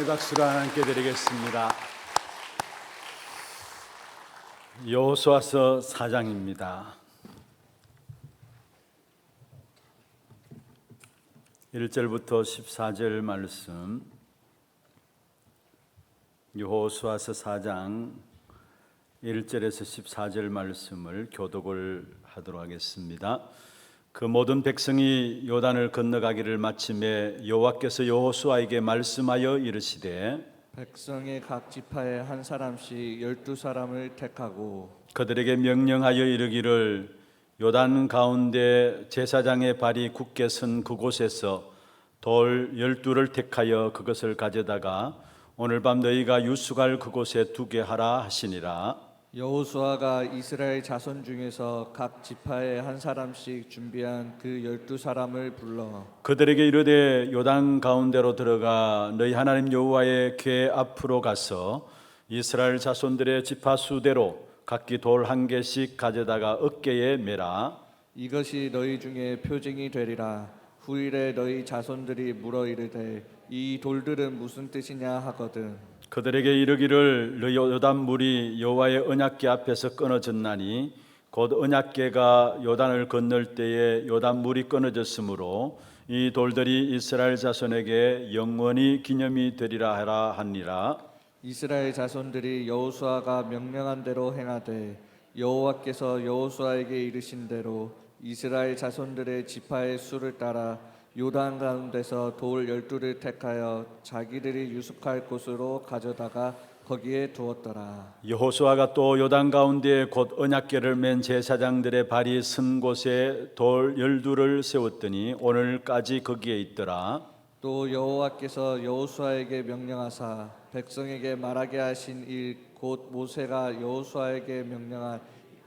감사의 박수를 하나님께 드리겠습니다. 여호수아서 4장입니다. 1절부터 14절 말씀, 여호수아서 4장 1절에서 14절 말씀을 교독을 하도록 하겠습니다. 그 모든 백성이 요단을 건너가기를 마침에 여호와께서 여호수아에게 말씀하여 이르시되 백성의 각 지파에 한 사람씩 12사람을 택하고 그들에게 명령하여 이르기를 요단 가운데 제사장의 발이 굳게 선 그곳에서 돌 12를 택하여 그것을 가져다가 오늘 밤 너희가 유숙할 그곳에 두게 하라 하시니라. 여호수아가 이스라엘 자손 중에서 각 지파에 한 사람씩 준비한 그 12사람을 불러 그들에게 이르되 요단 가운데로 들어가 너희 하나님 여호와의 궤 앞으로 가서 이스라엘 자손들의 지파 수대로 각기 돌 한 개씩 가져다가 어깨에 매라. 이것이 너희 중에 표징이 되리라. 후일에 너희 자손들이 물어 이르되 이 돌들은 무슨 뜻이냐 하거든. 그들에게 이르기를 요단 물이 여호와의 언약궤 앞에서 끊어졌나니 곧 언약궤가 요단을 건널 때에 요단 물이 끊어졌으므로 이 돌들이 이스라엘 자손에게 영원히 기념이 되리라 하라 하니라. 이스라엘 자손들이 여호수아가 명령한 대로 행하되 여호와께서 여호수아에게 이르신 대로 이스라엘 자손들의 지파의 수를 따라 요단 가운데서 돌 12를 택하여 자기들이 유숙할 곳으로 가져다가 거기에 두었더라. 여호수아가 또 요단 가운데 곧 언약궤를 맨 제사장들의 발이 선 곳에 돌 12를 세웠더니 오늘까지 거기에 있더라. 또 여호와께서 여호수아에게 명령하사 백성에게 말하게 하신 일 곧 모세가 여호수아에게 명령한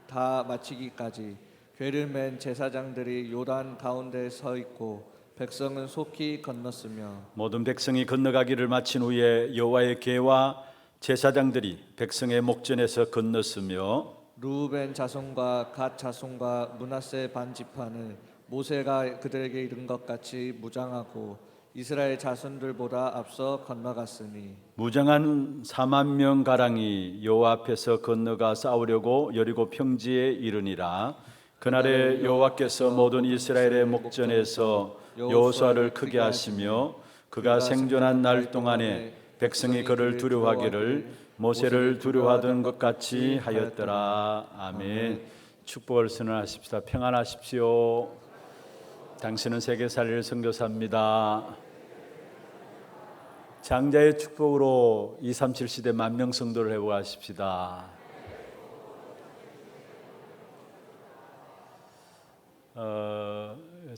다 마치기까지 궤를 맨 제사장들이 요단 가운데 서 있고 백성은 속히 건넜으며 모든 백성이 건너가기를 마친 후에 여호와의 궤와 제사장들이 백성의 목전에서 건넜으며 루벤 자손과 갓 자손과 므낫세 반 지파는 모세가 그들에게 이른 것 같이 무장하고 이스라엘 자손들보다 앞서 건너갔으니 무장한 4만 명 가량이 여호와 앞에서 건너가 싸우려고 여리고 평지에 이르니라. 그날에 여호와께서 모든 이스라엘의 목전에서 여호수아를 크게 하시며 그가 생존한 날 동안에 백성이 그를 두려워하기를 모세를 두려워하던 것 같이 하였더라. 아멘. 축복을 선언하십시다. 평안하십시오. 당신은 세계살릴 선교사입니다. 장자의 축복으로 237 시대 만명 성도를 회복하십시다.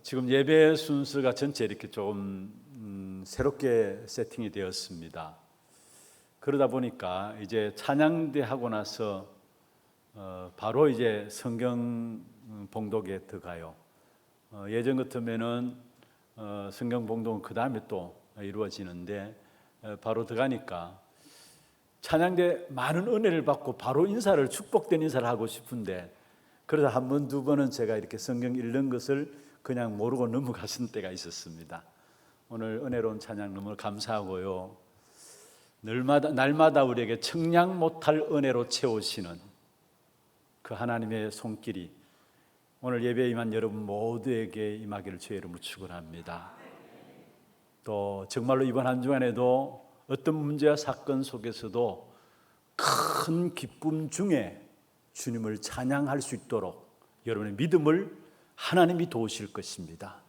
지금 예배 순서가 전체 이렇게 조금 새롭게 세팅이 되었습니다. 그러다 보니까 이제 찬양대 하고 나서 바로 이제 성경 봉독에 들어가요. 예전 같으면은 성경 봉독은 그 다음에 또 이루어지는데 바로 들어가니까 찬양대 많은 은혜를 받고 바로 인사를 축복된 인사를 하고 싶은데 그러다 한 번, 두 번은 제가 이렇게 성경 읽는 것을 그냥 모르고 넘어가신 때가 있었습니다. 오늘 은혜로운 찬양 너무 감사하고요. 날마다 우리에게 청량 못할 은혜로 채우시는 그 하나님의 손길이 오늘 예배에 임한 여러분 모두에게 임하기를 주의 이름으로 축원합니다. 또 정말로 이번 한 주간에도 어떤 문제와 사건 속에서도 큰 기쁨 중에 주님을 찬양할 수 있도록 여러분의 믿음을 하나님이 도우실 것입니다.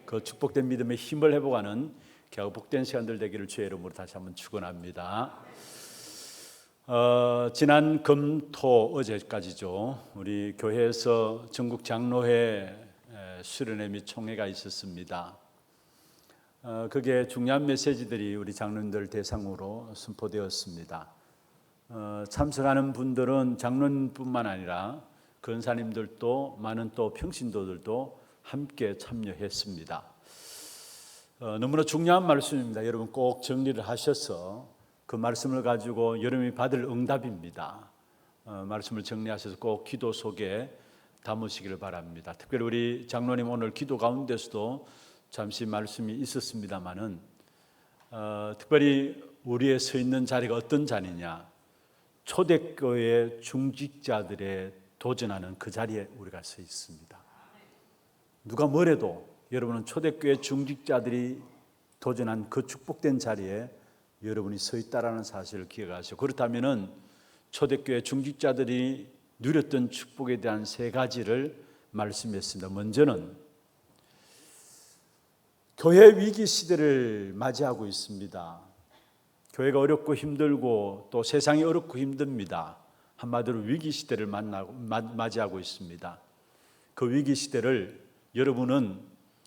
그 축복된 믿음의 힘을 회복하는 겨우 복된 시간들 되기를 주의 이름으로 다시 한번 축원합니다. 지난 금, 토, 어제까지죠. 우리 교회에서 전국 장로회 수련회 및 총회가 있었습니다. 그게 중요한 메시지들이 우리 장로님들 대상으로 선포되었습니다. 참석하는 분들은 장로님뿐만 아니라 권사님들도 많은 또 평신도들도 함께 참여했습니다. 너무나 중요한 말씀입니다. 여러분 꼭 정리를 하셔서 그 말씀을 가지고 여러분이 받을 응답입니다. 말씀을 정리하셔서 꼭 기도 속에 담으시기를 바랍니다. 특별히 우리 장로님 오늘 기도 가운데서도 잠시 말씀이 있었습니다마는 특별히 우리의 서 있는 자리가 어떤 자리냐? 초대교회 중직자들의 도전하는 그 자리에 우리가 서 있습니다. 누가 뭐래도 여러분은 초대교회 중직자들이 도전한 그 축복된 자리에 여러분이 서 있다라는 사실을 기억하시고, 그렇다면은 초대교회 중직자들이 누렸던 축복에 대한 세 가지를 말씀했습니다. 먼저는 교회 위기 시대를 맞이하고 있습니다. 교회가 어렵고 힘들고 또 세상이 어렵고 힘듭니다. 한마디로 위기 시대를 맞이하고 있습니다. 그 위기 시대를 여러분은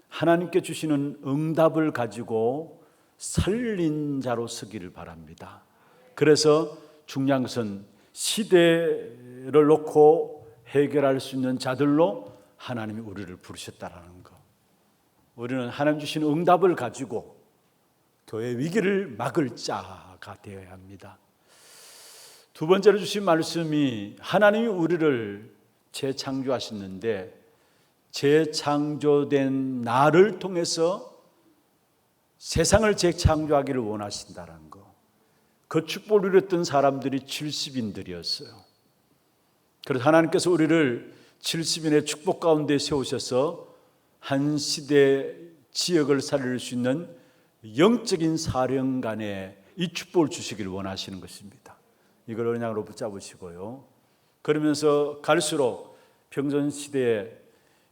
하나님께 주시는 응답을 가지고 살린 자로 서기를 바랍니다. 그래서 중요한 것은 시대를 놓고 해결할 수 있는 자들로 하나님이 우리를 부르셨다라는 것. 우리는 하나님 주신 응답을 가지고 교회 위기를 막을 자가 되어야 합니다. 두 번째로 주신 말씀이 하나님이 우리를 재창조하셨는데 재창조된 나를 통해서 세상을 재창조하기를 원하신다는 것. 그 축복을 누렸던 사람들이 70인들이었어요. 그래서 하나님께서 우리를 70인의 축복 가운데 세우셔서 한 시대 지역을 살릴 수 있는 영적인 사령관의 이 축복을 주시기를 원하시는 것입니다. 이걸 언약으로 붙잡으시고요. 그러면서 갈수록 평전시대의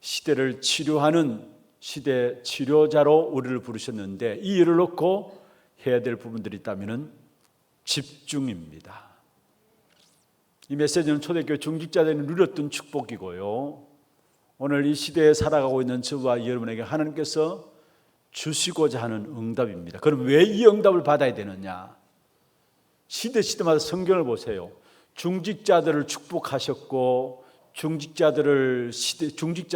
시대를 치료하는 시대 치료자로 우리를 부르셨는데 이 일을 놓고 해야 될 부분들이 있다면 집중입니다. 이 메시지는 초대교회 중직자들이 누렸던 축복이고요. 오늘 이 시대에 살아가고 있는 저와 여러분에게 하나님께서 주시고자 하는 응답입니다. 그럼 왜 이 응답을 받아야 되느냐? 시대마다 성경을 보세요. 중직자들을 축복하셨고 중직자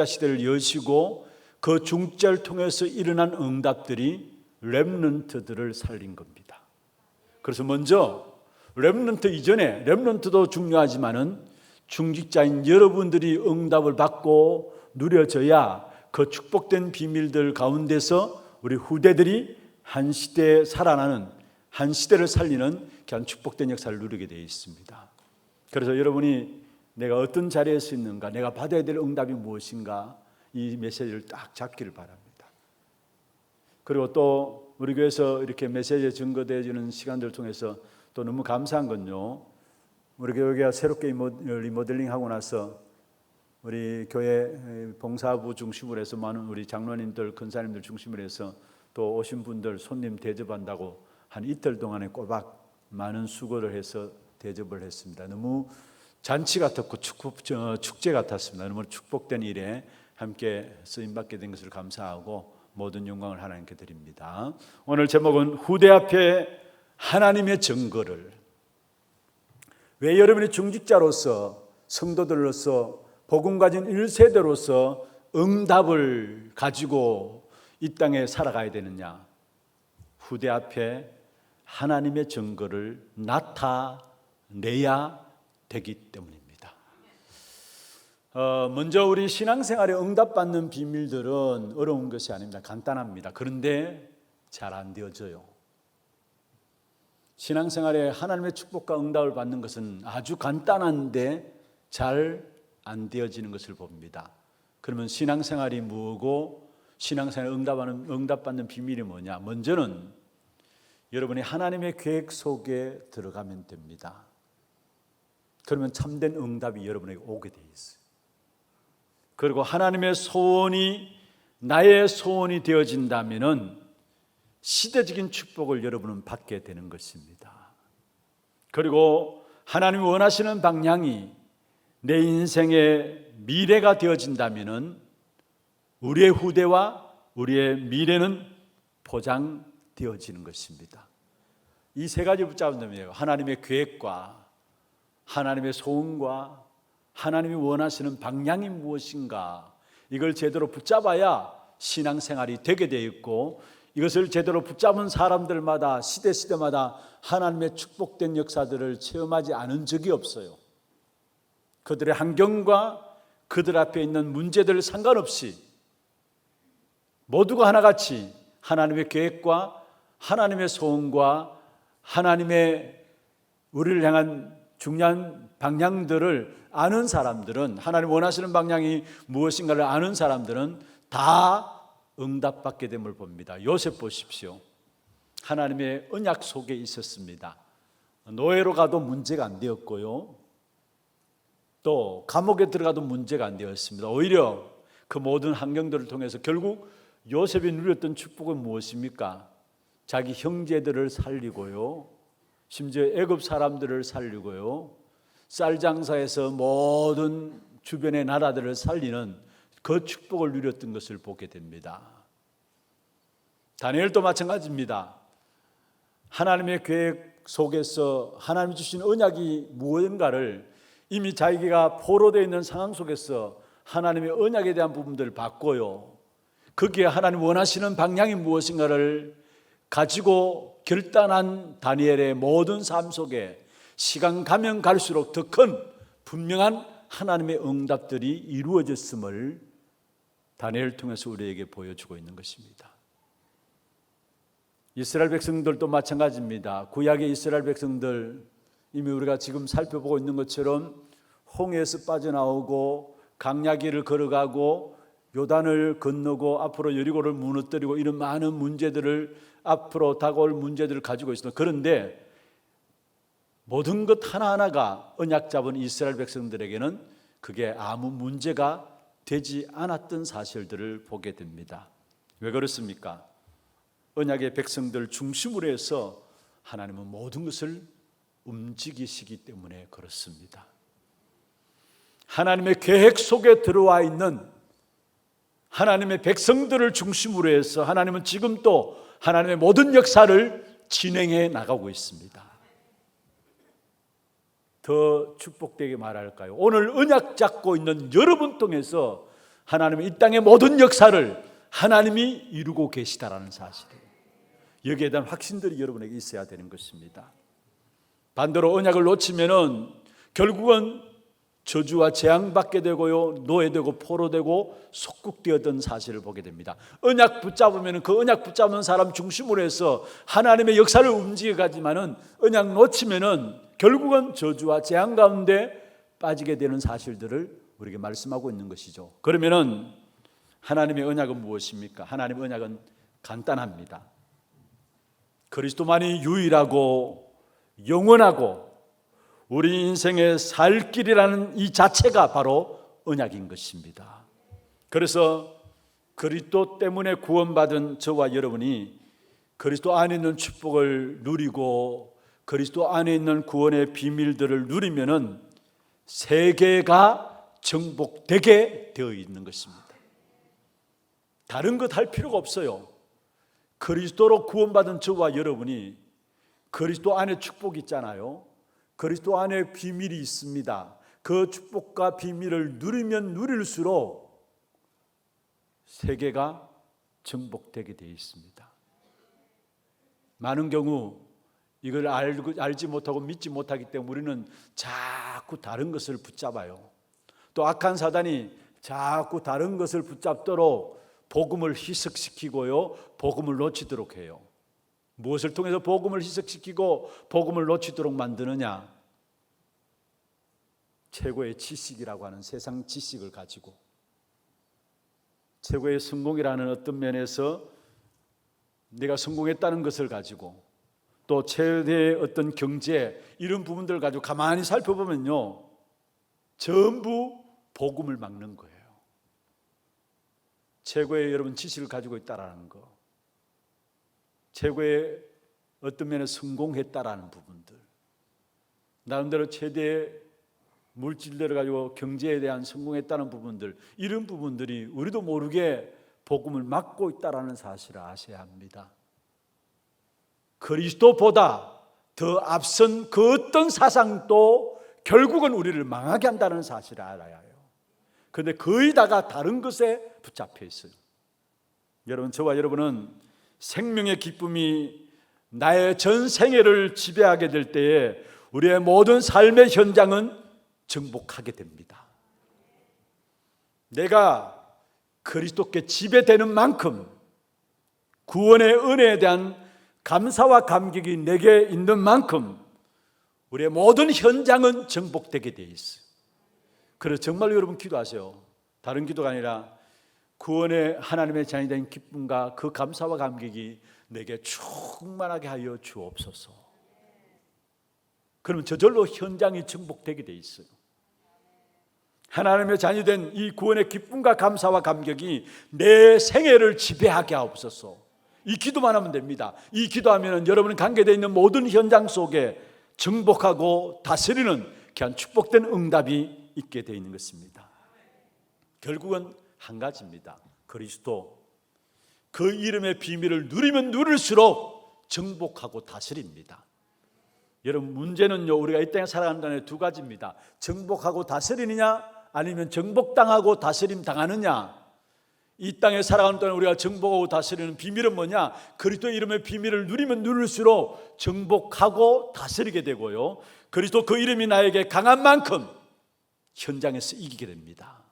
시대를 여시고 그 중직자를 통해서 일어난 응답들이 렘넌트들을 살린 겁니다. 그래서 먼저 렘넌트 이전에 렘넌트도 중요하지만은 중직자인 여러분들이 응답을 받고 누려져야 그 축복된 비밀들 가운데서 우리 후대들이 한 시대에 살아나는 한 시대를 살리는 그런 축복된 역사를 누리게 되어 있습니다. 그래서 여러분이 내가 어떤 자리에 서 있는가, 내가 받아야 될 응답이 무엇인가, 이 메시지를 딱 잡기를 바랍니다. 그리고 또 우리 교회에서 이렇게 메시지에 증거되어지는 시간들을 통해서 또 너무 감사한 건요, 우리 교회가 새롭게 리모델링하고 나서 우리 교회 봉사부 중심으로 해서 많은 우리 장로님들, 권사님들 중심으로 해서 또 오신 분들 손님 대접한다고 한 이틀 동안에 꼬박 많은 수고를 해서 대접을 했습니다. 너무 잔치 같았고 축제 같았습니다. 너무 축복된 일에 함께 쓰임받게 된 것을 감사하고 모든 영광을 하나님께 드립니다. 오늘 제목은 후대 앞에 하나님의 증거를. 왜 여러분이 중직자로서 성도들로서 복음 가진 1세대로서 응답을 가지고 이 땅에 살아가야 되느냐? 후대 앞에 하나님의 증거를 나타내야 되기 때문입니다. 먼저 우리 신앙생활에 응답받는 비밀들은 어려운 것이 아닙니다. 간단합니다. 그런데 잘 안 되어져요. 신앙생활에 하나님의 축복과 응답을 받는 것은 아주 간단한데 잘 안 되어지는 것을 봅니다. 그러면 신앙생활이 뭐고 신앙생활에 응답받는 비밀이 뭐냐? 먼저는 여러분이 하나님의 계획 속에 들어가면 됩니다. 그러면 참된 응답이 여러분에게 오게 돼 있어요. 그리고 하나님의 소원이 나의 소원이 되어진다면은 시대적인 축복을 여러분은 받게 되는 것입니다. 그리고 하나님이 원하시는 방향이 내 인생의 미래가 되어진다면은 우리의 후대와 우리의 미래는 보장되어지는 것입니다. 이 세 가지 붙잡는다면 하나님의 계획과 하나님의 소원과 하나님이 원하시는 방향이 무엇인가, 이걸 제대로 붙잡아야 신앙생활이 되게 되어 있고, 이것을 제대로 붙잡은 사람들마다 시대마다 하나님의 축복된 역사들을 체험하지 않은 적이 없어요. 그들의 환경과 그들 앞에 있는 문제들 상관없이 모두가 하나같이 하나님의 계획과 하나님의 소원과 하나님의 우리를 향한 중요한 방향들을 아는 사람들은, 하나님 원하시는 방향이 무엇인가를 아는 사람들은 다 응답받게 됨을 봅니다. 요셉 보십시오. 하나님의 언약 속에 있었습니다. 노예로 가도 문제가 안 되었고요, 또 감옥에 들어가도 문제가 안 되었습니다. 오히려 그 모든 환경들을 통해서 결국 요셉이 누렸던 축복은 무엇입니까? 자기 형제들을 살리고요, 심지어 애굽 사람들을 살리고요, 쌀 장사에서 모든 주변의 나라들을 살리는 그 축복을 누렸던 것을 보게 됩니다. 다니엘도 마찬가지입니다. 하나님의 계획 속에서 하나님이 주신 언약이 무엇인가를 이미 자기가 포로되어 있는 상황 속에서 하나님의 언약에 대한 부분들을 봤고요, 거기에 하나님 원하시는 방향이 무엇인가를 가지고 결단한 다니엘의 모든 삶 속에 시간 가면 갈수록 더 큰 분명한 하나님의 응답들이 이루어졌음을 다니엘을 통해서 우리에게 보여주고 있는 것입니다. 이스라엘 백성들도 마찬가지입니다. 구약의 이스라엘 백성들, 이미 우리가 지금 살펴보고 있는 것처럼 홍해에서 빠져나오고 강야길을 걸어가고 요단을 건너고 앞으로 여리고를 무너뜨리고 이런 많은 문제들을, 앞으로 다가올 문제들을 가지고 있습니다. 그런데 모든 것 하나하나가 언약 잡은 이스라엘 백성들에게는 그게 아무 문제가 되지 않았던 사실들을 보게 됩니다. 왜 그렇습니까? 언약의 백성들 중심으로 해서 하나님은 모든 것을 움직이시기 때문에 그렇습니다. 하나님의 계획 속에 들어와 있는 하나님의 백성들을 중심으로 해서 하나님은 지금 또 하나님의 모든 역사를 진행해 나가고 있습니다. 더 축복되게 말할까요? 오늘 언약 잡고 있는 여러분 통해서 하나님은 이 땅의 모든 역사를 하나님이 이루고 계시다라는 사실이에요. 여기에 대한 확신들이 여러분에게 있어야 되는 것입니다. 반대로 언약을 놓치면은 결국은 저주와 재앙받게 되고요, 노예되고 포로되고 속국되었던 사실을 보게 됩니다. 언약 붙잡으면 그 언약 붙잡는 사람 중심으로 해서 하나님의 역사를 움직여 가지만은 언약 놓치면은 결국은 저주와 재앙 가운데 빠지게 되는 사실들을 우리에게 말씀하고 있는 것이죠. 그러면은 하나님의 언약은 무엇입니까? 하나님의 언약은 간단합니다. 그리스도만이 유일하고 영원하고 우리 인생의 살 길이라는 이 자체가 바로 언약인 것입니다. 그래서 그리스도 때문에 구원받은 저와 여러분이 그리스도 안에 있는 축복을 누리고 그리스도 안에 있는 구원의 비밀들을 누리면은 세계가 정복되게 되어 있는 것입니다. 다른 것 할 필요가 없어요. 그리스도로 구원받은 저와 여러분이 그리스도 안에 축복이 있잖아요. 그리스도 안에 비밀이 있습니다. 그 축복과 비밀을 누리면 누릴수록 세계가 정복되게 되어 있습니다. 많은 경우 이걸 알지 못하고 믿지 못하기 때문에 우리는 자꾸 다른 것을 붙잡아요. 또 악한 사단이 자꾸 다른 것을 붙잡도록 복음을 희석시키고요, 복음을 놓치도록 해요. 무엇을 통해서 복음을 희석시키고 복음을 놓치도록 만드느냐? 최고의 지식이라고 하는 세상 지식을 가지고, 최고의 성공이라는 어떤 면에서 내가 성공했다는 것을 가지고, 또 최대의 어떤 경제, 이런 부분들을 가지고 가만히 살펴보면요, 전부 복음을 막는 거예요. 최고의 여러분 지식을 가지고 있다라는 거, 최고의 어떤 면에 성공했다라는 부분들, 나름대로 최대의 물질들을 가지고 경제에 대한 성공했다는 부분들, 이런 부분들이 우리도 모르게 복음을 막고 있다라는 사실을 아셔야 합니다. 그리스도보다 더 앞선 그 어떤 사상도 결국은 우리를 망하게 한다는 사실을 알아야 해요. 그런데 거의 다가 다른 것에 붙잡혀 있어요. 여러분, 저와 여러분은 생명의 기쁨이 나의 전 생애를 지배하게 될 때에 우리의 모든 삶의 현장은 정복하게 됩니다. 내가 그리스도께 지배되는 만큼 구원의 은혜에 대한 감사와 감격이 내게 있는 만큼 우리의 모든 현장은 정복되게 되어 있어요. 그래서 정말 여러분 기도하세요. 다른 기도가 아니라 구원의 하나님의 자녀이 된 기쁨과 그 감사와 감격이 내게 충만하게 하여 주옵소서. 그러면 저절로 현장이 정복되게 되어 있어요. 하나님의 자녀 된 이 구원의 기쁨과 감사와 감격이 내 생애를 지배하게 하옵소서. 이 기도만 하면 됩니다. 이 기도하면 여러분이 관계되어 있는 모든 현장 속에 정복하고 다스리는 귀한 축복된 응답이 있게 되어 있는 것입니다. 결국은 한 가지입니다. 그리스도, 그 이름의 비밀을 누리면 누릴수록 정복하고 다스립니다. 여러분, 문제는요, 우리가 이 땅에 살아간다는 두 가지입니다. 정복하고 다스리느냐, 아니면 정복당하고 다스림 당하느냐. 이 땅에 살아가는 동안 우리가 정복하고 다스리는 비밀은 뭐냐? 그리스도 이름의 비밀을 누리면 누릴수록 정복하고 다스리게 되고요, 그리스도 그 이름이 나에게 강한 만큼 현장에서 이기게 됩니다.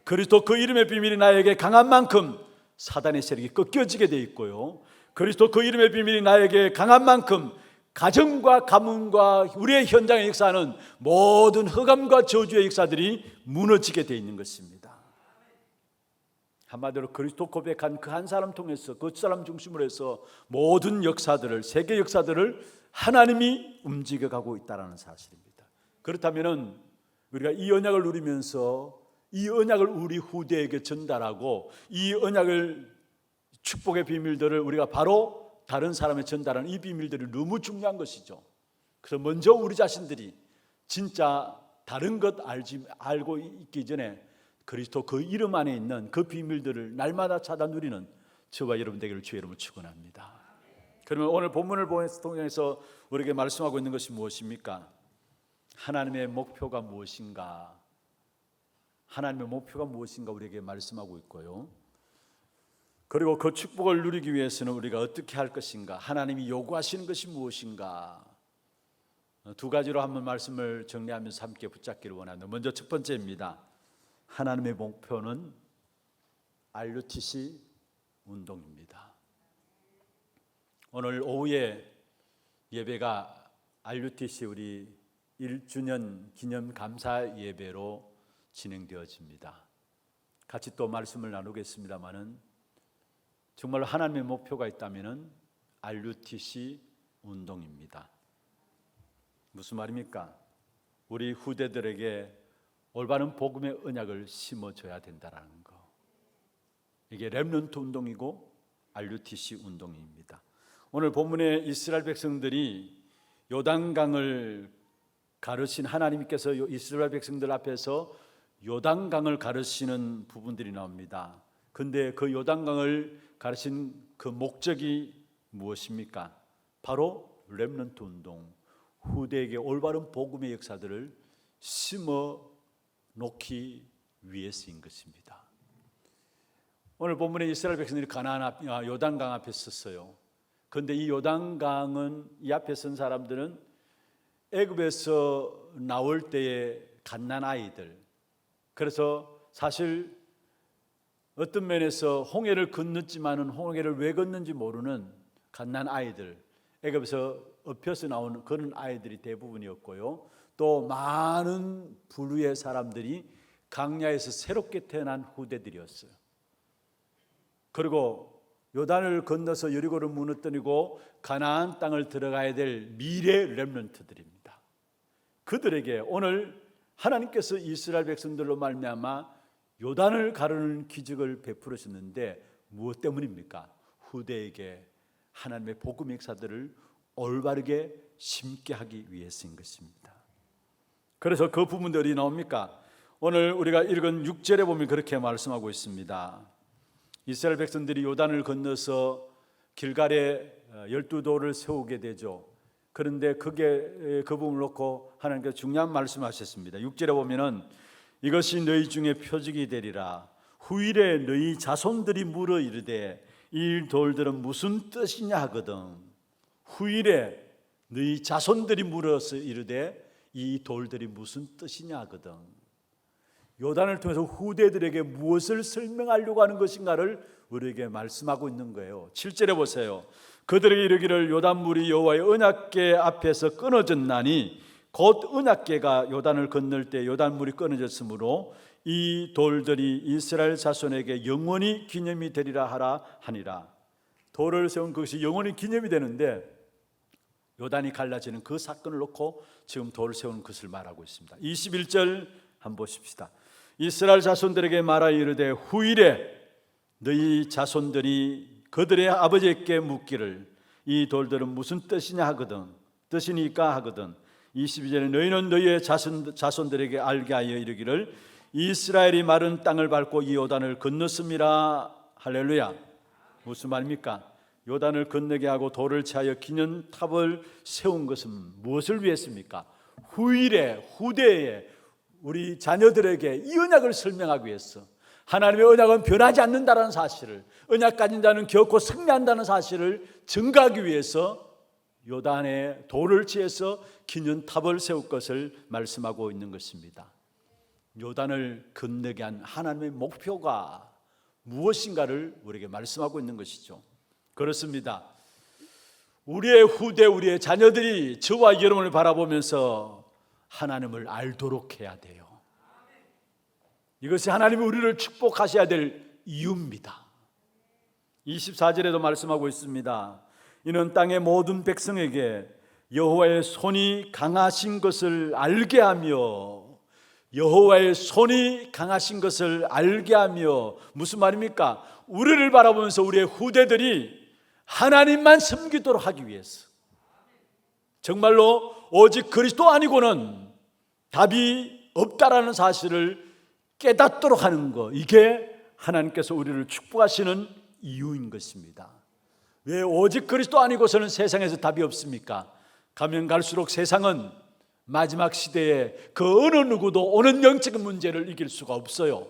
그리스도 그 이름의 비밀이 나에게 강한 만큼 사단의 세력이 꺾여지게 되어 있고요, 그리스도 그 이름의 비밀이 나에게 강한 만큼 가정과 가문과 우리의 현장에 역사하는 모든 흑암과 저주의 역사들이 무너지게 되어 있는 것입니다. 한마디로 그리스도 고백한 그 한 사람 통해서, 그 사람 중심으로 해서 모든 역사들을, 세계 역사들을 하나님이 움직여가고 있다는 사실입니다. 그렇다면 우리가 이 언약을 누리면서 이 언약을 우리 후대에게 전달하고 이 언약을, 축복의 비밀들을 우리가 바로 다른 사람에 전달하는 이 비밀들이 너무 중요한 것이죠. 그래서 먼저 우리 자신들이 진짜 다른 것 알고 있기 전에 그리스도 그 이름 안에 있는 그 비밀들을 날마다 찾아 누리는 저와 여러분 되기를 주의 이름으로 축원합니다. 그러면 오늘 본문을 통해서 우리에게 말씀하고 있는 것이 무엇입니까? 하나님의 목표가 무엇인가? 하나님의 목표가 무엇인가 우리에게 말씀하고 있고요, 그리고 그 축복을 누리기 위해서는 우리가 어떻게 할 것인가, 하나님이 요구하시는 것이 무엇인가, 두 가지로 한번 말씀을 정리하면서 함께 붙잡기를 원합니다. 먼저 첫 번째입니다. 하나님의 목표는 RUTC 운동입니다. 오늘 오후에 예배가 RUTC 우리 1주년 기념 감사 예배로 진행되어집니다. 같이 또 말씀을 나누겠습니다마는 정말 하나님의 목표가 있다면 RUTC 운동입니다. 무슨 말입니까? 우리 후대들에게 올바른 복음의 언약을 심어줘야 된다는 거. 이게 렘넌트 운동이고 RUTC 운동입니다. 오늘 본문에 이스라엘 백성들이 요단강을 가르신, 하나님께서 이스라엘 백성들 앞에서 요단강을 가르치는 부분들이 나옵니다. 근데 그 요단강을 가르친 그 목적이 무엇입니까? 바로 렘넌트 운동, 후대에게 올바른 복음의 역사들을 심어 놓기 위해서인 것입니다. 오늘 본문에 이스라엘 백성들이 요단강 앞에 섰어요. 그런데 이 요단강은, 이 앞에 선 사람들은 애굽에서 나올 때의 갓난 아이들, 그래서 사실 어떤 면에서 홍해를 건넜지만은 홍해를 왜 건넌지 모르는 갓난 아이들, 애굽에서 엎혀서 나오는 그런 아이들이 대부분이었고요, 또 많은 부류의 사람들이 강야에서 새롭게 태어난 후대들이었어요. 그리고 요단을 건너서 여리고를 무너뜨리고 가나안 땅을 들어가야 될 미래 렘넌트들입니다. 그들에게 오늘 하나님께서 이스라엘 백성들로 말미암아 요단을 가르는 기적을 베풀으셨는데 무엇 때문입니까? 후대에게 하나님의 복음 역사들을 올바르게 심게 하기 위해서인 것입니다. 그래서 그 부분들이 나옵니까? 오늘 우리가 읽은 6절에 보면 그렇게 말씀하고 있습니다. 이스라엘 백성들이 요단을 건너서 길갈에 12돌을 세우게 되죠. 그런데 그 부분을 놓고 하나님께서 중요한 말씀하셨습니다. 6절에 보면은 이것이 너희 중에 표적이 되리라. 후일에 너희 자손들이 물어 이르되 이 돌들은 무슨 뜻이냐 하거든. 후일에 너희 자손들이 물어서 이르되 이 돌들이 무슨 뜻이냐 하거든. 요단을 통해서 후대들에게 무엇을 설명하려고 하는 것인가를 우리에게 말씀하고 있는 거예요. 7절에 보세요. 그들에게 이르기를 요단물이 여호와의 언약궤 앞에서 끊어졌나니 곧 언약궤가 요단을 건널 때 요단물이 끊어졌으므로 이 돌들이 이스라엘 자손에게 영원히 기념이 되리라 하라 하니라. 돌을 세운 그것이 영원히 기념이 되는데 요단이 갈라지는 그 사건을 놓고 지금 돌을 세우는 것을 말하고 있습니다. 21절 한번 보십시다. 이스라엘 자손들에게 말하여 이르되 후일에 너희 자손들이 그들의 아버지에게 묻기를 이 돌들은 무슨 뜻이니까 하거든 22절에 너희는 너희의 자손들에게 알게 하여 이르기를 이스라엘이 마른 땅을 밟고 이 요단을 건넜습니다. 할렐루야. 무슨 말입니까? 요단을 건너게 하고 돌을 채하여 기념탑을 세운 것은 무엇을 위해서입니까? 후대에 우리 자녀들에게 이 언약을 설명하기 위해서, 하나님의 언약은 변하지 않는다는 사실을, 언약 가진 자는 결코 승리한다는 사실을 증거하기 위해서 요단에 돌을 치해서 기념탑을 세울 것을 말씀하고 있는 것입니다. 요단을 건너게 한 하나님의 목표가 무엇인가를 우리에게 말씀하고 있는 것이죠. 그렇습니다. 우리의 후대, 우리의 자녀들이 저와 여러분을 바라보면서 하나님을 알도록 해야 돼요. 이것이 하나님이 우리를 축복하셔야 될 이유입니다. 24절에도 말씀하고 있습니다. 이는 땅의 모든 백성에게 여호와의 손이 강하신 것을 알게 하며, 여호와의 손이 강하신 것을 알게 하며, 무슨 말입니까? 우리를 바라보면서 우리의 후대들이 하나님만 섬기도록 하기 위해서, 정말로 오직 그리스도 아니고는 답이 없다라는 사실을 깨닫도록 하는 것, 이게 하나님께서 우리를 축복하시는 이유인 것입니다. 왜 오직 그리스도 아니고서는 세상에서 답이 없습니까? 가면 갈수록 세상은 마지막 시대에 그 어느 누구도 오는 영적인 문제를 이길 수가 없어요.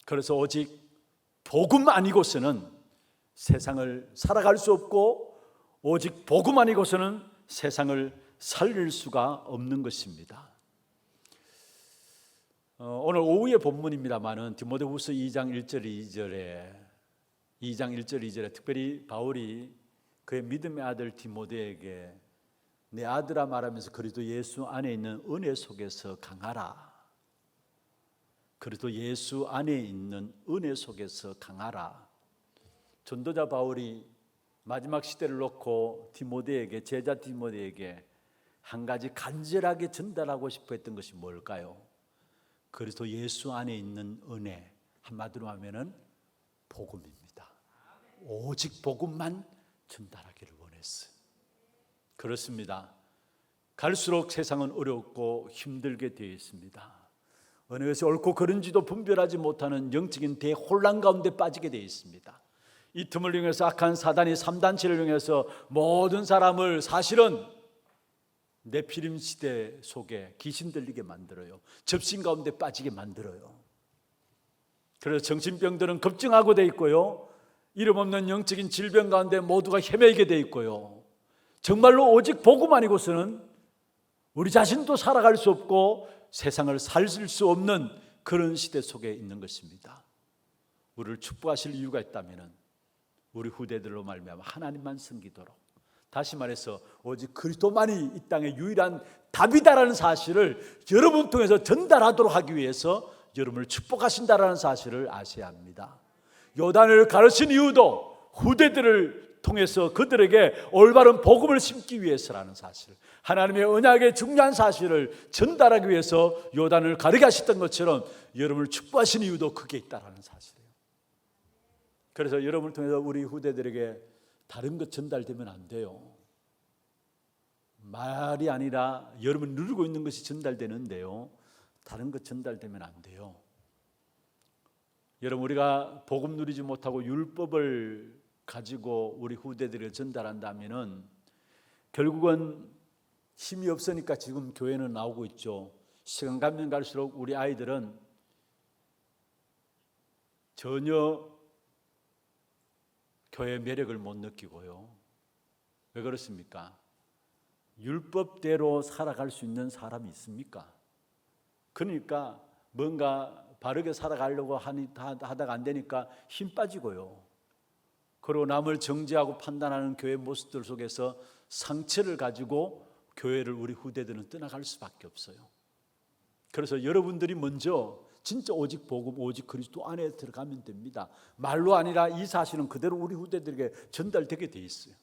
그래서 오직 복음 아니고서는 세상을 살아갈 수 없고, 오직 복음 아니고서는 세상을 살릴 수가 없는 것입니다. 오늘 오후의 본문입니다마는 디모데후서 2장 1절 2절에 특별히 바울이 그의 믿음의 아들 디모데에게 내 아들아 말하면서 그리스도 예수 안에 있는 은혜 속에서 강하라. 그리스도 예수 안에 있는 은혜 속에서 강하라. 전도자 바울이 마지막 시대를 놓고 디모데에게, 제자 디모데에게 한 가지 간절하게 전달하고 싶어 했던 것이 뭘까요? 그리스도 예수 안에 있는 은혜, 한마디로 하면은 복음입니다. 오직 복음만 전달하기를 원했어요. 그렇습니다. 갈수록 세상은 어렵고 힘들게 되어 있습니다. 어느 것이 옳고 그른지도 분별하지 못하는 영적인 대혼란 가운데 빠지게 되어 있습니다. 이 틈을 이용해서 악한 사단이 3단체를 이용해서 모든 사람을 사실은 네피림 시대 속에 귀신 들리게 만들어요. 접신 가운데 빠지게 만들어요. 그래서 정신병들은 급증하고 돼 있고요, 이름 없는 영적인 질병 가운데 모두가 헤매게 돼 있고요, 정말로 오직 복음 아니고서는 우리 자신도 살아갈 수 없고 세상을 살릴 수 없는 그런 시대 속에 있는 것입니다. 우리를 축복하실 이유가 있다면 우리 후대들로 말미암아 하나님만 섬기도록, 다시 말해서 오직 그리스도만이 이 땅의 유일한 답이다라는 사실을 여러분 통해서 전달하도록 하기 위해서 여러분을 축복하신다라는 사실을 아셔야 합니다. 요단을 가르친 이유도 후대들을 통해서 그들에게 올바른 복음을 심기 위해서라는 사실, 하나님의 언약의 중요한 사실을 전달하기 위해서 요단을 가르게 하셨던 것처럼 여러분을 축복하신 이유도 그게 있다라는 사실이에요. 그래서 여러분을 통해서 우리 후대들에게 다른 것 전달되면 안 돼요. 말이 아니라 여러분 누리고 있는 것이 전달되는데요, 다른 것 전달되면 안 돼요. 여러분, 우리가 복음 누리지 못하고 율법을 가지고 우리 후대들에게 전달한다면은 결국은 힘이 없으니까 지금 교회는 나오고 있죠. 시간 가면 갈수록 우리 아이들은 전혀 교회의 매력을 못 느끼고요. 왜 그렇습니까? 율법대로 살아갈 수 있는 사람이 있습니까? 그러니까 뭔가 바르게 살아가려고 하다가 안 되니까 힘 빠지고요. 그리고 남을 정죄하고 판단하는 교회 모습들 속에서 상처를 가지고 교회를 우리 후대들은 떠나갈 수밖에 없어요. 그래서 여러분들이 먼저 진짜 오직 복음, 오직 그리스도 안에 들어가면 됩니다. 말로 아니라 이 사실은 그대로 우리 후대들에게 전달되게 돼 있어요.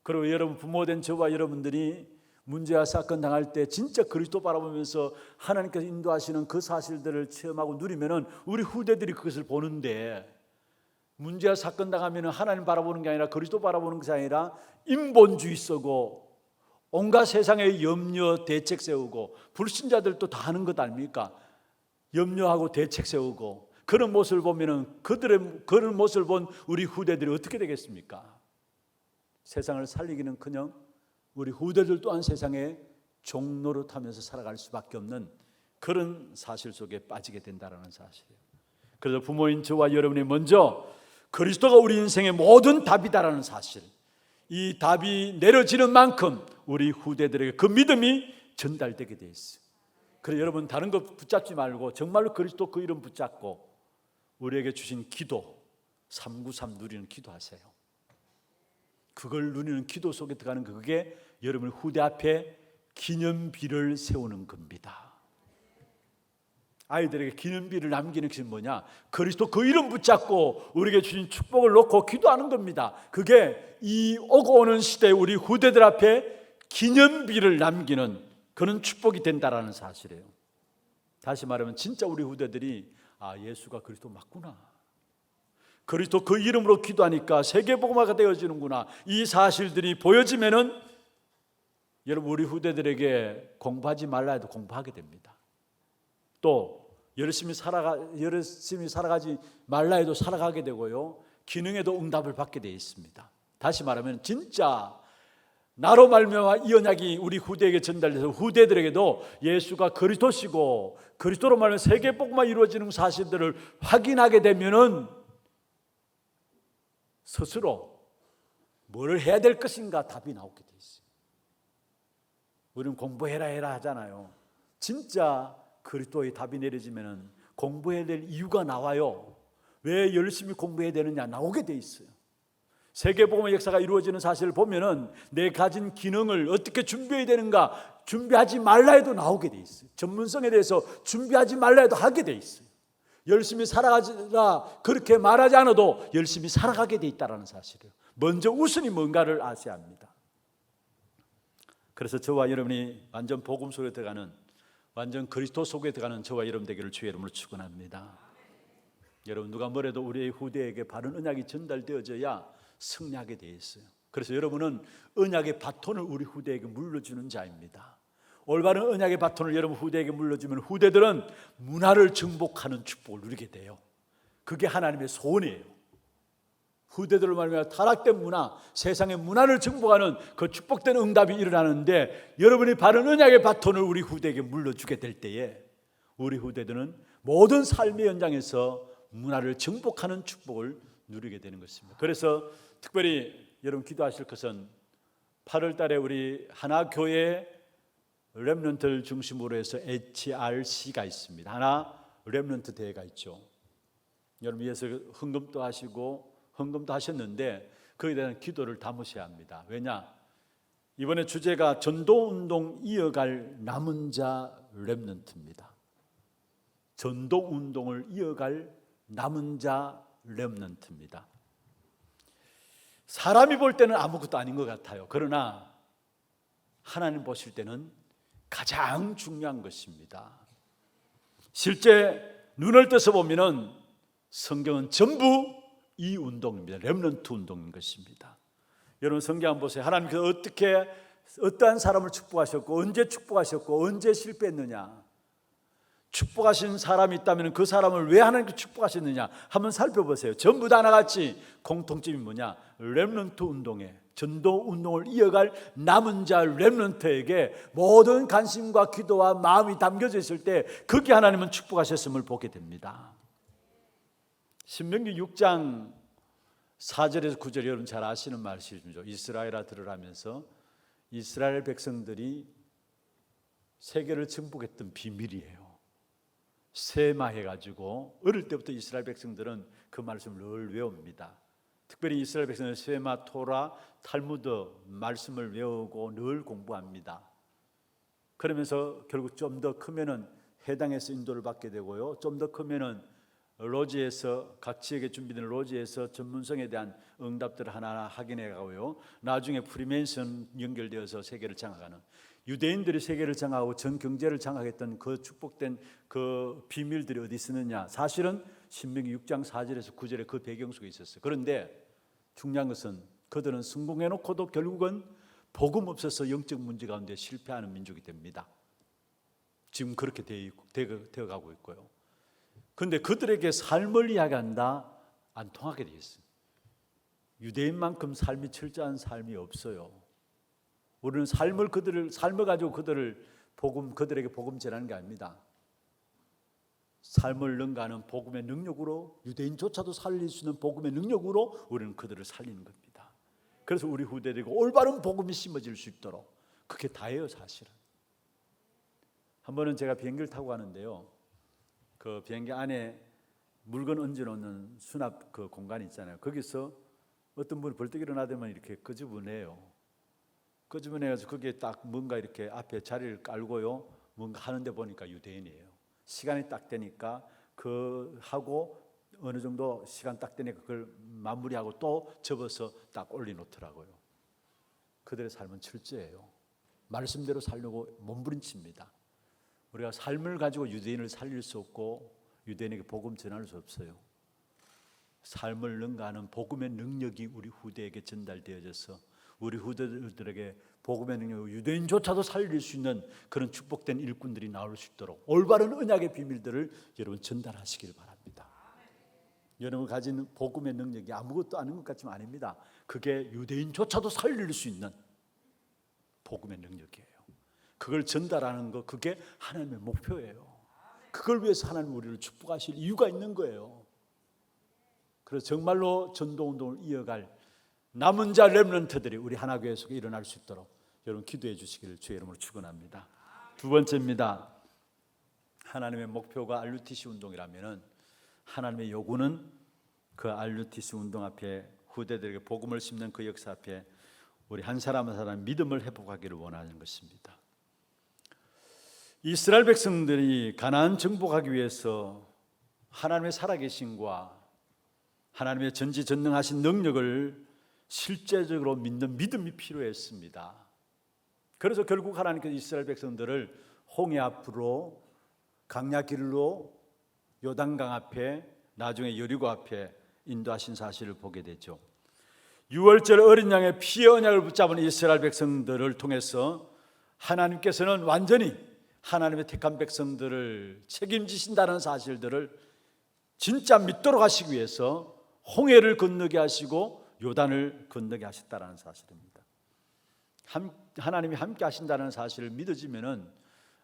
그리고 여러분 부모된 저와 여러분들이 문제와 사건 당할 때 진짜 그리스도 바라보면서 하나님께서 인도하시는 그 사실들을 체험하고 누리면은 우리 후대들이 그것을 보는데, 문제와 사건 당하면은 하나님 바라보는 게 아니라 그리스도 바라보는 것이 아니라 인본주의 쓰고 온갖 세상의 염려 대책 세우고, 불신자들도 다 하는 것 아닙니까? 염려하고 대책 세우고, 그런 모습을 보면은 그런 모습을 본 우리 후대들이 어떻게 되겠습니까? 세상을 살리기는커녕 우리 후대들 또한 세상의 종로를 타면서 살아갈 수밖에 없는 그런 사실 속에 빠지게 된다는 사실이에요. 그래서 부모인 저와 여러분이 먼저 그리스도가 우리 인생의 모든 답이다라는 사실, 이 답이 내려지는 만큼 우리 후대들에게 그 믿음이 전달되게 돼 있어요. 그래서 여러분 다른 거 붙잡지 말고 정말로 그리스도 그 이름 붙잡고 우리에게 주신 기도 393 누리는 기도하세요. 그걸 누리는 기도 속에 들어가는 그게 여러분 후대 앞에 기념비를 세우는 겁니다. 아이들에게 기념비를 남기는 것이 뭐냐? 그리스도 그 이름 붙잡고 우리에게 주신 축복을 놓고 기도하는 겁니다. 그게 이 오고 오는 시대에 우리 후대들 앞에 기념비를 남기는 그런 축복이 된다라는 사실이에요. 다시 말하면 진짜 우리 후대들이 예수가 그리스도 맞구나, 그리스도 그 이름으로 기도하니까 세계복음화가 되어지는구나, 이 사실들이 보여지면은 여러분 우리 후대들에게 공부하지 말라 해도 공부하게 됩니다. 또 열심히 살아가지 말라 해도 살아가게 되고요, 기능에도 응답을 받게 되어 있습니다. 다시 말하면 진짜 나로 말미암아 이 언약이 우리 후대에게 전달돼서 후대들에게도 예수가 그리스도시고 그리스도로 말하면 세계복음화 이루어지는 사실들을 확인하게 되면은 스스로 뭘 해야 될 것인가 답이 나오게 돼 있어요. 우리는 공부해라 하잖아요. 진짜 그리스도의 답이 내려지면은 공부해야 될 이유가 나와요. 왜 열심히 공부해야 되느냐 나오게 돼 있어요. 세계복음의 역사가 이루어지는 사실을 보면은 내 가진 기능을 어떻게 준비해야 되는가, 준비하지 말라 해도 나오게 돼 있어요. 전문성에 대해서 준비하지 말라 해도 하게 돼 있어요. 열심히 살아가라 그렇게 말하지 않아도 열심히 살아가게 돼 있다는 사실이에요. 먼저 우선이 뭔가를 아셔야 합니다. 그래서 저와 여러분이 완전 복음 속에 들어가는, 완전 그리스도 속에 들어가는 저와 여러분 되기를 주의 이름으로 축원합니다. 여러분 누가 뭐래도 우리의 후대에게 바른 언약이 전달되어져야 승리하게 되어 있어요. 그래서 여러분은 언약의 바톤을 우리 후대에게 물려주는 자입니다. 올바른 언약의 바톤을 여러분 후대에게 물려주면 후대들은 문화를 정복하는 축복을 누리게 돼요. 그게 하나님의 소원이에요. 후대들을 말하면 타락된 문화, 세상의 문화를 정복하는 그 축복된 응답이 일어나는데, 여러분이 바른 언약의 바톤을 우리 후대에게 물려주게 될 때에 우리 후대들은 모든 삶의 현장에서 문화를 정복하는 축복을 누리게 되는 것입니다. 그래서 특별히 여러분 기도하실 것은 8월 달에 우리 하나교회 렘넌트를 중심으로 해서 HRC가 있습니다. 하나 렘넌트 대회가 있죠. 여러분 위해서 헌금도 하시고 헌금도 하셨는데 거기에 대한 기도를 담으셔야 합니다. 왜냐? 이번에 주제가 전도운동 이어갈 남은 자 렘넌트입니다. 전도운동을 이어갈 남은 자 렘넌트입니다. 사람이 볼 때는 아무것도 아닌 것 같아요. 그러나 하나님 보실 때는 가장 중요한 것입니다. 실제 눈을 떠서 보면은 성경은 전부 이 운동입니다. 렘넌트 운동인 것입니다. 여러분 성경 한번 보세요. 하나님께서 어떻게 어떠한 사람을 축복하셨고 언제 축복하셨고 언제 실패했느냐, 축복하신 사람이 있다면 그 사람을 왜 하나님께 축복하셨느냐 한번 살펴보세요. 전부 다 하나같이 공통점이 뭐냐? 렘넌트 운동에, 전도 운동을 이어갈 남은 자 렘넌트에게 모든 관심과 기도와 마음이 담겨져 있을 때 거기 하나님은 축복하셨음을 보게 됩니다. 신명기 6장 4절에서 9절 여러분 잘 아시는 말씀이죠. 이스라엘아 들으라면서 이스라엘 백성들이 세계를 정복했던 비밀이에요. 세마해가지고 어릴 때부터 이스라엘 백성들은 그 말씀을 늘 외웁니다. 특별히 이스라엘 백성은 세마, 토라, 탈무드 말씀을 외우고 늘 공부합니다. 그러면서 결국 좀 더 크면은 해당에서 인도를 받게 되고요. 좀 더 크면은 로지에서 각 지역에 준비된 로지에서 전문성에 대한 응답들을 하나하나 확인해 가고요. 나중에 프리메이슨 연결되어서 세계를 장악하는, 유대인들이 세계를 장악하고 전 경제를 장악했던 그 축복된 그 비밀들이 어디 있었느냐? 사실은 신명기 6장 4절에서 9절에 그 배경 속에 있었어요. 그런데 중요한 것은 그들은 성공해 놓고도 결국은 복음 없어서 영적 문제 가운데 실패하는 민족이 됩니다. 지금 그렇게 되어 가고 있고요. 그런데 그들에게 삶을 이야기한다, 안 통하게 되어 있어요. 유대인만큼 삶이 철저한 삶이 없어요. 우리는 삶을 가지고 그들에게 복음 전하는 게 아닙니다. 삶을 능가하는 복음의 능력으로, 유대인조차도 살릴 수 있는 복음의 능력으로 우리는 그들을 살리는 겁니다. 그래서 우리 후대들이 올바른 복음이 심어질 수 있도록, 그게 다예요. 사실은 한 번은 제가 비행기를 타고 가는데요, 그 비행기 안에 물건 얹어놓는 수납 그 공간이 있잖아요. 거기서 어떤 분이 벌떡 일어나더만 이렇게 끄집어내요. 끄집어내서 거기에 딱 뭔가 이렇게 앞에 자리를 깔고요, 뭔가 하는데 보니까 유대인이에요. 시간이 딱 되니까 그 하고 어느 정도 시간 딱 되니까 그걸 마무리하고 또 접어서 딱 올려놓더라고요. 그들의 삶은 철저해요. 말씀대로 살려고 몸부림칩니다. 우리가 삶을 가지고 유대인을 살릴 수 없고 유대인에게 복음 전할 수 없어요. 삶을 능가하는 복음의 능력이 우리 후대에게 전달되어져서 우리 후대들에게 복음의 능력을 유대인조차도 살릴 수 있는 그런 축복된 일꾼들이 나올 수 있도록 올바른 언약의 비밀들을 여러분 전달하시길 바랍니다. 여러분 가진 복음의 능력이 아무것도 아닌 것 같지만 아닙니다. 그게 유대인조차도 살릴 수 있는 복음의 능력이에요. 그걸 전달하는 거, 그게 하나님의 목표예요. 그걸 위해서 하나님 우리를 축복하실 이유가 있는 거예요. 그래서 정말로 전도운동을 이어갈 남은 자 렘넌트들이 우리 하나교회 속에 일어날 수 있도록 여러분 기도해 주시기를 주의 이름으로 축원합니다. 두 번째입니다. 하나님의 목표가 RUTC 운동이라면 하나님의 요구는 그 RUTC 운동 앞에 후대들에게 복음을 심는 그 역사 앞에 우리 한 사람 한 사람 믿음을 회복하기를 원하는 것입니다. 이스라엘 백성들이 가나안 정복하기 위해서 하나님의 살아계심과 하나님의 전지전능하신 능력을 실제적으로 믿는 믿음이 필요했습니다. 그래서 결국 하나님께서 이스라엘 백성들을 홍해 앞으로, 강야길로, 요단강 앞에, 나중에 여리고 앞에 인도하신 사실을 보게 되죠. 6월절 어린 양의 피의 언약을 붙잡은 이스라엘 백성들을 통해서 하나님께서는 완전히 하나님의 택한 백성들을 책임지신다는 사실들을 진짜 믿도록 하시기 위해서 홍해를 건너게 하시고 요단을 건너게 하셨다는 사실입니다. 하나님이 함께 하신다는 사실을 믿어지면은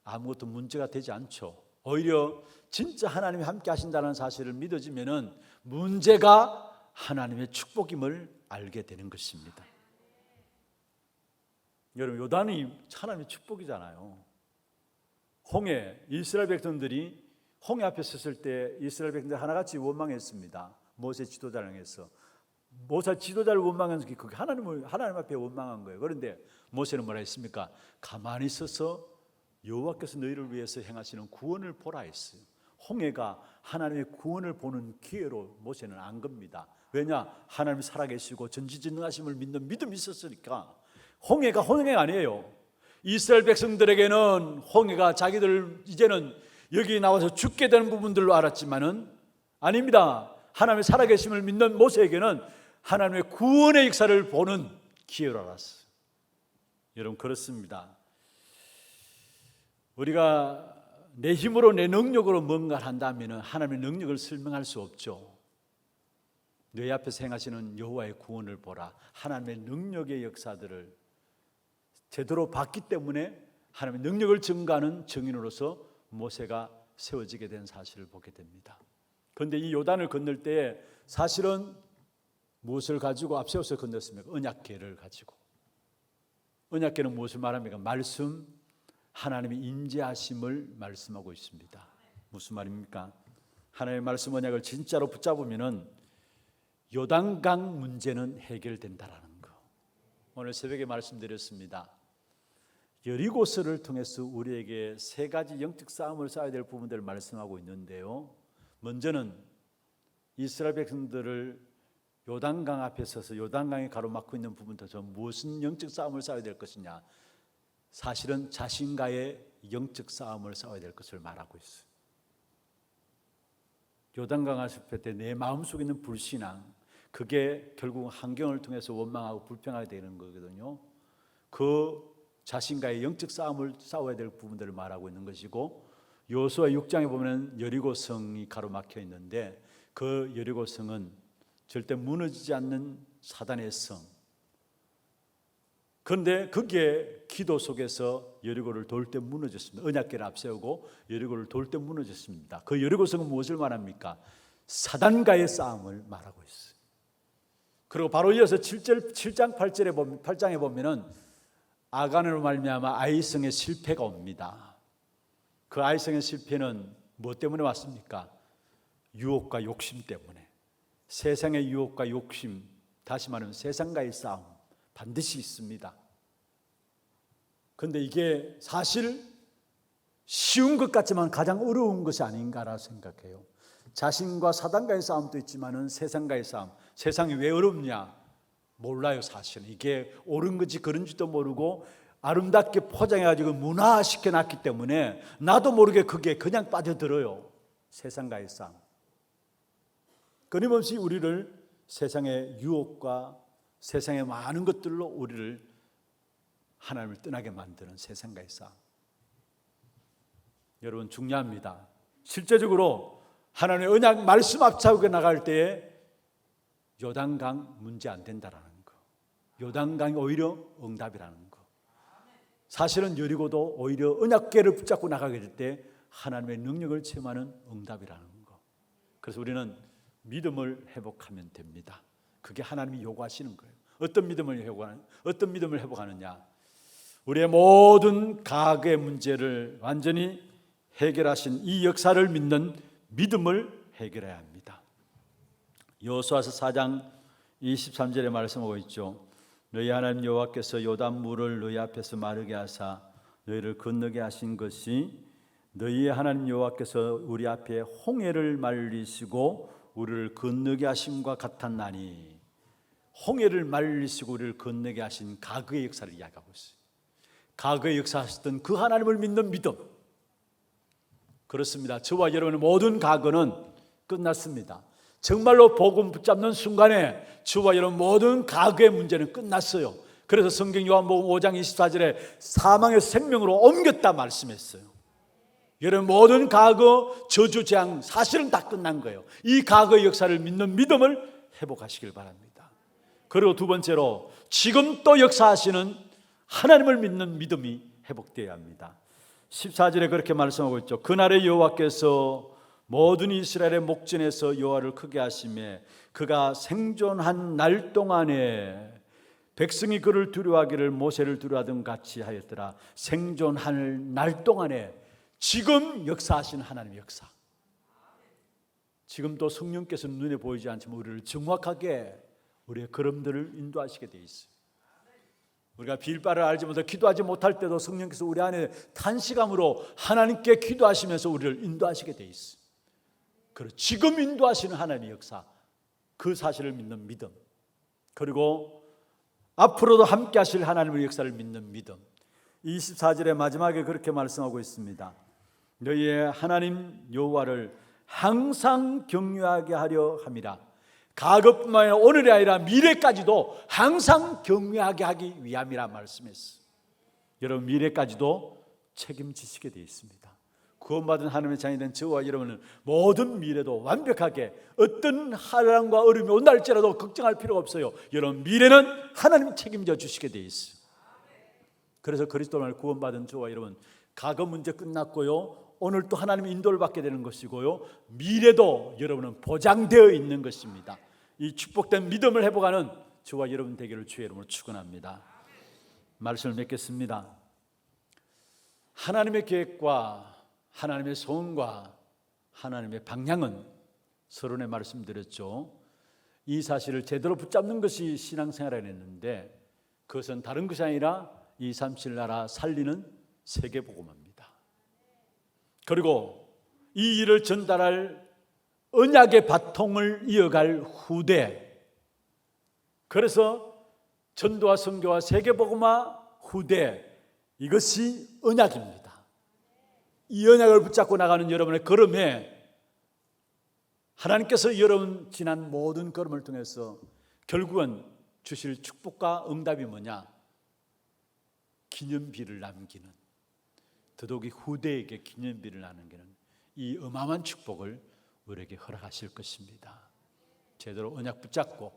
아무것도 문제가 되지 않죠. 오히려 진짜 하나님이 함께 하신다는 사실을 믿어지면은 문제가 하나님의 축복임을 알게 되는 것입니다. 여러분, 요단이 하나님의 축복이잖아요. 홍해, 이스라엘 백성들이 홍해 앞에 섰을 때 이스라엘 백성들이 하나같이 원망했습니다. 모세 지도자를 향해서. 모세 지도자를 원망해서 그게 하나님 앞에 원망한 거예요. 그런데 모세는 뭐라 했습니까? 가만히 서서 여호와께서 너희를 위해서 행하시는 구원을 보라 했어요. 홍해가 하나님의 구원을 보는 기회로 모세는 안 겁니다. 왜냐? 하나님이 살아계시고 전지전능하심을 믿는 믿음이 있었으니까. 홍해가 아니에요. 이스라엘 백성들에게는 홍해가 자기들 이제는 여기 나와서 죽게 되는 부분들로 알았지만은 아닙니다. 하나님의 살아계심을 믿는 모세에게는 하나님의 구원의 역사를 보는 기회로 알았어요. 여러분, 그렇습니다. 우리가 내 힘으로 내 능력으로 뭔가를 한다면 하나님의 능력을 설명할 수 없죠. 너희 앞에서 행하시는 여호와의 구원을 보라. 하나님의 능력의 역사들을 제대로 봤기 때문에 하나님의 능력을 증거하는 증인으로서 모세가 세워지게 된 사실을 보게 됩니다. 그런데 이 요단을 건널 때 사실은 무엇을 가지고 앞세워서 건넜습니까? 언약궤를 가지고. 언약궤는 무엇을 말합니까? 말씀, 하나님의 임재하심을 말씀하고 있습니다. 무슨 말입니까? 하나님의 말씀 언약을 진짜로 붙잡으면은 요단강 문제는 해결된다라는 거. 오늘 새벽에 말씀드렸습니다. 여리고서를 통해서 우리에게 세 가지 영적 싸움을 싸워야 될 부분들을 말씀하고 있는데요. 먼저는 이스라엘 백성들을 요단강 앞에 서서 요단강이 가로막고 있는 부분부터 무슨 영적 싸움을 싸워야 될 것이냐. 사실은 자신과의 영적 싸움을 싸워야 될 것을 말하고 있어요. 요단강 앞에 때 내 마음속에 있는 불신앙, 그게 결국 환경을 통해서 원망하고 불평하게 되는 거거든요. 그 자신과의 영적 싸움을 싸워야 될 부분들을 말하고 있는 것이고, 여호수아 6장에 보면 여리고성이 가로막혀 있는데 그 여리고성은 절대 무너지지 않는 사단의 성. 그런데 그게 기도 속에서 여리고를 돌 때 무너졌습니다. 언약궤를 앞세우고 여리고를 돌 때 무너졌습니다. 그 여리고성은 무엇을 말합니까? 사단과의 싸움을 말하고 있어요. 그리고 바로 이어서 7장 8장에 보면은 아간으로 말미암아 아이성의 실패가 옵니다. 그 아이성의 실패는 무엇 때문에 왔습니까? 유혹과 욕심 때문에. 세상의 유혹과 욕심, 다시 말하면 세상과의 싸움 반드시 있습니다. 그런데 이게 사실 쉬운 것 같지만 가장 어려운 것이 아닌가라 생각해요. 자신과 사단과의 싸움도 있지만은 세상과의 싸움. 세상이 왜 어렵냐? 몰라요. 사실은 이게 옳은 건지 그런지도 모르고 아름답게 포장해가지고 문화시켜놨기 때문에 나도 모르게 그게 그냥 빠져들어요. 세상과의 싸움. 끊임없이 우리를 세상의 유혹과 세상의 많은 것들로 우리를 하나님을 떠나게 만드는 세상과의 싸움. 여러분 중요합니다. 실제적으로 하나님의 언약 말씀 앞세우고 나갈 때에 요단강 문제 안 된다라는 거. 요단강이 오히려 응답이라는 거. 사실은 여리고도 오히려 언약궤를 붙잡고 나가게 될 때 하나님의 능력을 체험하는 응답이라는 거. 그래서 우리는 믿음을 회복하면 됩니다. 그게 하나님이 요구하시는 거예요. 어떤 믿음을 회복하느냐? 우리의 모든 과거의 문제를 완전히 해결하신 이 역사를 믿는 믿음을 해결해야 합니다. 여호수아서 4장 23절에 말씀하고 있죠. 너희 하나님 여호와께서 요단물을 너희 앞에서 마르게 하사 너희를 건너게 하신 것이 너희의 하나님 여호와께서 우리 앞에 홍해를 말리시고 우리를 건너게 하심과 같았나니. 홍해를 말리시고 우리를 건너게 하신 과거의 역사를 이야기하고 있어요. 과거의 역사하셨던 그 하나님을 믿는 믿음. 그렇습니다. 저와 여러분의 모든 과거는 끝났습니다. 정말로 복음 붙잡는 순간에 저와 여러분 모든 과거의 문제는 끝났어요. 그래서 성경 요한복음 5장 24절에 사망의 생명으로 옮겼다 말씀했어요. 여러분 모든 과거 저주 재앙 사실은 다 끝난 거예요. 이 과거의 역사를 믿는 믿음을 회복하시길 바랍니다. 그리고 두 번째로 지금 또 역사하시는 하나님을 믿는 믿음이 회복되어야 합니다. 14절에 그렇게 말씀하고 있죠. 그날에 여호와께서 모든 이스라엘의 목전에서 여호와를 크게 하시매 그가 생존한 날 동안에 백성이 그를 두려워하기를 모세를 두려워하던 같이 하였더라. 생존할 날 동안에 지금 역사하시는 하나님의 역사. 지금도 성령께서 눈에 보이지 않지만 우리를 정확하게 우리의 걸음들을 인도하시게 되어 있어요. 우리가 빌 바를 알지 못해 기도하지 못할 때도 성령께서 우리 안에 탄식함으로 하나님께 기도하시면서 우리를 인도하시게 되어 있어요. 그리고 지금 인도하시는 하나님의 역사, 그 사실을 믿는 믿음, 그리고 앞으로도 함께 하실 하나님의 역사를 믿는 믿음. 24절의 마지막에 그렇게 말씀하고 있습니다. 너희의 하나님 여호와를 항상 경외하게 하려 함이라. 과거뿐만 아니라 오늘이 아니라 미래까지도 항상 경외하게 하기 위함이라 말씀했어요. 여러분 미래까지도 책임지시게 되어 있습니다. 구원받은 하나님의 자녀이 된 저와 여러분은 모든 미래도 완벽하게 어떤 하랑과 어려움이 온다 할지라도 걱정할 필요가 없어요. 여러분 미래는 하나님이 책임져 주시게 되어 있어요. 그래서 그리스도를 구원받은 저와 여러분 과거 문제 끝났고요. 오늘 또 하나님의 인도를 받게 되는 것이고요. 미래도 여러분은 보장되어 있는 것입니다. 이 축복된 믿음을 회복하는 저와 여러분 되기를 주의 이름으로 축원합니다. 말씀을 맺겠습니다. 하나님의 계획과 하나님의 소원과 하나님의 방향은 서론에 말씀드렸죠. 이 사실을 제대로 붙잡는 것이 신앙생활이었는데 그것은 다른 것이 아니라 237 나라 살리는 세계복음화입니다. 그리고 이 일을 전달할 언약의 바통을 이어갈 후대, 그래서 전도와 선교와 세계복음화 후대, 이것이 언약입니다. 이 언약을 붙잡고 나가는 여러분의 걸음에 하나님께서 여러분 지난 모든 걸음을 통해서 결국은 주실 축복과 응답이 뭐냐? 기념비를 남기는, 더더욱이 후대에게 기념비를 남기는 이 어마어마한 축복을 우리에게 허락하실 것입니다. 제대로 언약 붙잡고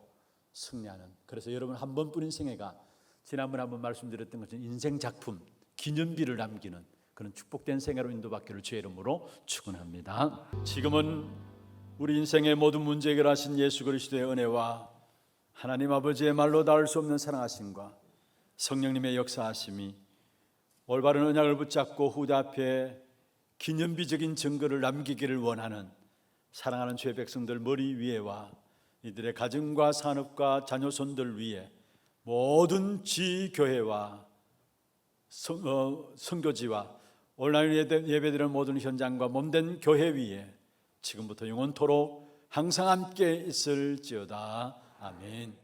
승리하는, 그래서 여러분 한 번뿐인 생애가 지난번에 한번 말씀드렸던 것처럼 인생 작품, 기념비를 남기는 그런 축복된 생애로 인도받기를 주의 이름으로 축원합니다. 지금은 우리 인생의 모든 문제 해결하신 예수 그리스도의 은혜와 하나님 아버지의 말로 닿을 수 없는 사랑하심과 성령님의 역사하심이 올바른 언약을 붙잡고 후대 앞에 기념비적인 증거를 남기기를 원하는 사랑하는 주의 백성들 머리 위에와 이들의 가정과 산업과 자녀손들 위에 모든 지교회와 선교지와 온라인 예배드리는 모든 현장과 몸된 교회 위에 지금부터 영원토록 항상 함께 있을지어다. 아멘.